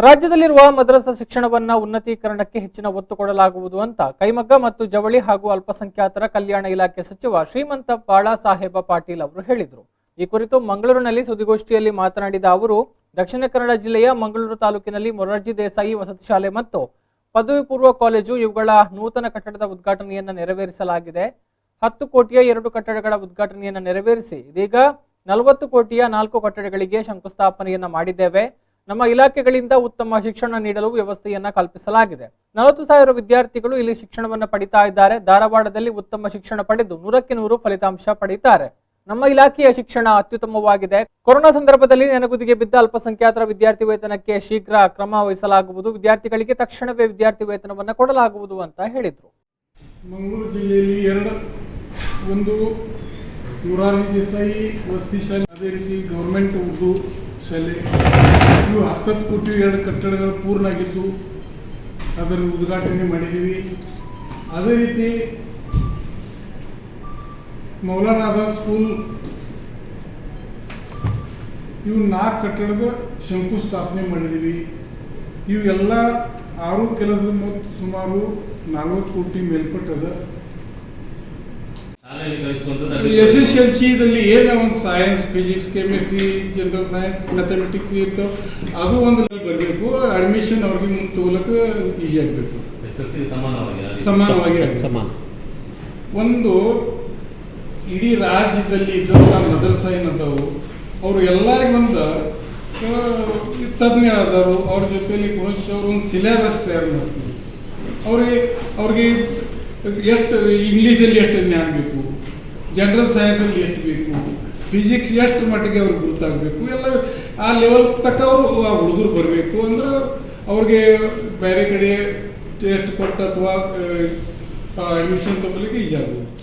ರಾಜ್ಯದಲ್ಲಿರುವ ಮದ್ರಸಾ ಶಿಕ್ಷಣವನ್ನ ಉನ್ನತೀಕರಣಕ್ಕೆ ಹೆಚ್ಚಿನ ಒತ್ತು ಕೊಡಲಾಗುವುದು ಅಂತ ಕೈಮಗ್ಗ ಮತ್ತು ಜವಳಿ ಹಾಗೂ ಅಲ್ಪಸಂಖ್ಯಾತರ ಕಲ್ಯಾಣ ಇಲಾಖೆ ಸಚಿವ ಶ್ರೀಮಂತ ಬಾಳಾಸಾಹೇಬ ಪಾಟೀಲ್ ಅವರು ಹೇಳಿದರು। ಈ ಕುರಿತು ಮಂಗಳೂರಿನಲ್ಲಿ ಸುದ್ದಿಗೋಷ್ಠಿಯಲ್ಲಿ ಮಾತನಾಡಿದ ಅವರು, ದಕ್ಷಿಣ ಕನ್ನಡ ಜಿಲ್ಲೆಯ ಮಂಗಳೂರು ತಾಲೂಕಿನಲ್ಲಿ ಮೊರಾರ್ಜಿ ದೇಸಾಯಿ ವಸತಿ ಶಾಲೆ ಮತ್ತು ಪದವಿ ಪೂರ್ವ ಕಾಲೇಜು ಇವುಗಳ ನೂತನ ಕಟ್ಟಡದ ಉದ್ಘಾಟನೆಯನ್ನು ನೆರವೇರಿಸಲಾಗಿದೆ। 10 ಕೋಟಿಯ 2 ಕಟ್ಟಡಗಳ ಉದ್ಘಾಟನೆಯನ್ನು ನೆರವೇರಿಸಿ ಇದೀಗ 40 ಕೋಟಿಯ 4 ಕಟ್ಟಡಗಳಿಗೆ ಶಂಕುಸ್ಥಾಪನೆಯನ್ನ ಮಾಡಿದ್ದೇವೆ। ನಮ್ಮ ಇಲಾಖೆಗಳಿಂದ ಉತ್ತಮ ಶಿಕ್ಷಣ ನೀಡಲು ವ್ಯವಸ್ಥೆಯನ್ನ ಕಲ್ಪಿಸಲಾಗಿದೆ। 40,000 ವಿದ್ಯಾರ್ಥಿಗಳು ಇಲ್ಲಿ ಶಿಕ್ಷಣವನ್ನ ಪಡಿತಾ ಇದ್ದಾರೆ। ಧಾರವಾಡದಲ್ಲಿ ಉತ್ತಮ ಶಿಕ್ಷಣ ಪಡೆದು 100ಕ್ಕೆ 100 ಫಲಿತಾಂಶ ಪಡೆಯುತ್ತಾರೆ। ನಮ್ಮ ಇಲಾಖೆಯ ಶಿಕ್ಷಣ ಅತ್ಯುತ್ತಮವಾಗಿದೆ। ಕೊರೋನಾ ಸಂದರ್ಭದಲ್ಲಿ ನೆನಗುದಿಗೆ ಬಿದ್ದ ಅಲ್ಪಸಂಖ್ಯಾತರ ವಿದ್ಯಾರ್ಥಿ ವೇತನಕ್ಕೆ ಶೀಘ್ರ ಕ್ರಮ ವಹಿಸಲಾಗುವುದು। ವಿದ್ಯಾರ್ಥಿಗಳಿಗೆ ತಕ್ಷಣವೇ ವಿದ್ಯಾರ್ಥಿ ವೇತನವನ್ನು ಕೊಡಲಾಗುವುದು ಅಂತ ಹೇಳಿದರು। ಮಂಗಳೂರು ಜಿಲ್ಲೆಯಲ್ಲಿ ಒಂದು ಮೊರಾರ್ಜಿ ದೇಸಾಯಿ ವಸತಿ ಶಾಲೆ, ಅದೇ ರೀತಿ ಗೌರ್ಮೆಂಟ್ ಉರ್ದು ಶಾಲೆ, ಇವು 10 ಕೋಟಿ 2 ಕಟ್ಟಡಗಳು ಪೂರ್ಣ ಆಗಿದ್ದು ಅದರ ಉದ್ಘಾಟನೆ ಮಾಡಿದ್ದೀವಿ। ಅದೇ ರೀತಿ ಮೌಲಾನಾ ಆಜಾದ್ ಸ್ಕೂಲ್ ಇವು 4 ಕಟ್ಟಡದ ಶಂಕುಸ್ಥಾಪನೆ ಮಾಡಿದ್ದೀವಿ। ಇವೆಲ್ಲ 6 ಕೆಲಸದ ಮೊತ್ತ ಸುಮಾರು 40 ಕೋಟಿ ಮೇಲ್ಪಟ್ಟದ। SSLCದಲ್ಲಿ ಏನು ಒಂದು science, physics, chemistry, general science, mathematics ಇರ್ತವೆ, ಅದು ಒಂದು ಬರಬೇಕು। ಅಡ್ಮಿಷನ್ ಅವ್ರಿಗೆ ಮುಂದೆ ತಗೋಲಕ್ಕೆ ಈಸಿ ಆಗಬೇಕು, ಸಮಾನವಾಗಿ ಒಂದು ಇಡೀ ರಾಜ್ಯದಲ್ಲಿ ಇದ್ದಂಥ ಮದರಸಾ ಏನದಾವು ಅವರು ಎಲ್ಲರಿಗೊಂದು ತಜ್ಞರಾದರು। ಅವ್ರ ಜೊತೆಯಲ್ಲಿ ಅವರು ಒಂದು ಸಿಲೆಬಸ್ ತಯಾರು ಮಾಡ್ತೀವಿ। ಅವ್ರಿಗೆ ಎಷ್ಟು ಇಂಗ್ಲೀಷಲ್ಲಿ ಎಷ್ಟು ಜ್ಞಾನ ಬೇಕು, ಜನರಲ್ ಸೈನ್ಸಲ್ಲಿ ಎಷ್ಟು ಬೇಕು, ಫಿಸಿಕ್ಸ್ ಎಷ್ಟು ಮಟ್ಟಿಗೆ ಅವ್ರಿಗೆ ಗೊತ್ತಾಗಬೇಕು, ಎಲ್ಲ ಆ ಲೆವೆಲ್ ತಕ್ಕ ಅವರು ಆ ಹುಡುಗರು ಬರಬೇಕು। ಅಂದ್ರೆ ಅವ್ರಿಗೆ ಬೇರೆ ಕಡೆ ಟೆಸ್ಟ್ ಕೊಟ್ಟು ಅಥವಾ ಅಡ್ಮಿಷನ್ ತಗೊಳ್ಳಿಕ್ಕೆ ಈಜಿ ಆಗೋದು।